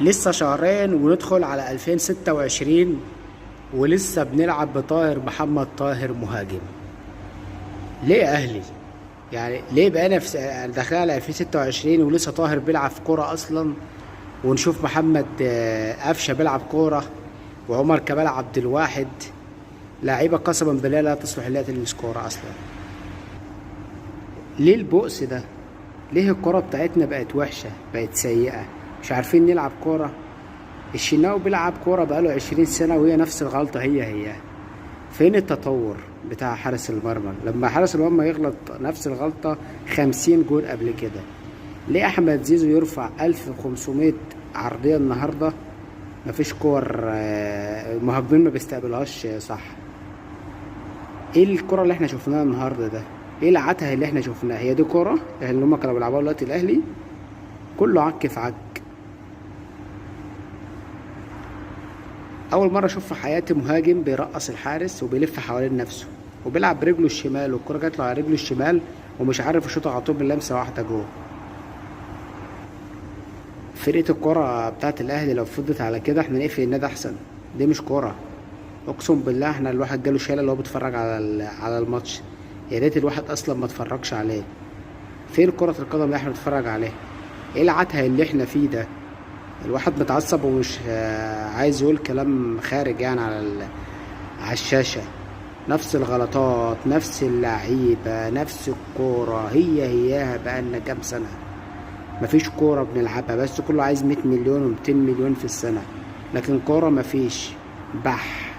لسه شهرين وندخل على 2026 ولسه بنلعب بطاهر محمد طاهر مهاجم. ليه يا اهلي؟ يعني ليه بقينا داخلين على 2026 ولسه طاهر بيلعب في كوره اصلا؟ ونشوف محمد قفشه بيلعب كوره، وعمر كمال عبد الواحد، لعيبه قسما بالله لا تصلح انها تلمس كوره اصلا. ليه البؤس ده؟ ليه الكوره بتاعتنا بقت وحشه، بقت سيئه، مش عارفين نلعب كوره؟ الشناوي بيلعب كوره بقاله 20 سنه وهي نفس الغلطه هي. فين التطور بتاع حارس المرمى؟ لما حارس المرمى يغلط نفس الغلطه 50 جول قبل كده. ليه احمد زيزو يرفع 1500 عرضيه النهارده؟ مفيش كور، المهاجمين ما بيستقبلوهاش صح. ايه الكره اللي احنا شفناها النهارده ده؟ ايه العته اللي احنا شفناها؟ هي دي كره اللي هم كانوا بيلعبوها دلوقتي الاهلي؟ كله عك في عك. اول مره اشوف في حياتي مهاجم بيرقص الحارس وبيلف حوالين نفسه وبيلعب برجله الشمال، والكره جات له على رجله الشمال ومش عارف يشوطها على طول بلمسه واحده جوه. فرقه الكره بتاعت الاهلي لو فضلت على كده احنا نقفل النادي احسن. دي مش كوره. اقسم بالله احنا الواحد جاله شلل اللي هو بيتفرج على الماتش. يا ريت الواحد اصلا ما اتفرجش عليه. فين كرة القدم اللي احنا بنتفرج عليها؟ ايه العته اللي احنا فيه ده؟ الواحد متعصب ومش عايز يقول كلام خارج يعني على الشاشة. نفس الغلطات، نفس اللعيبة، نفس الكورة، هياها بقالنا كام سنة. مفيش كورة بنلعبها، بس كله عايز 100 مليون و200 مليون في السنة، لكن كورة مفيش. بح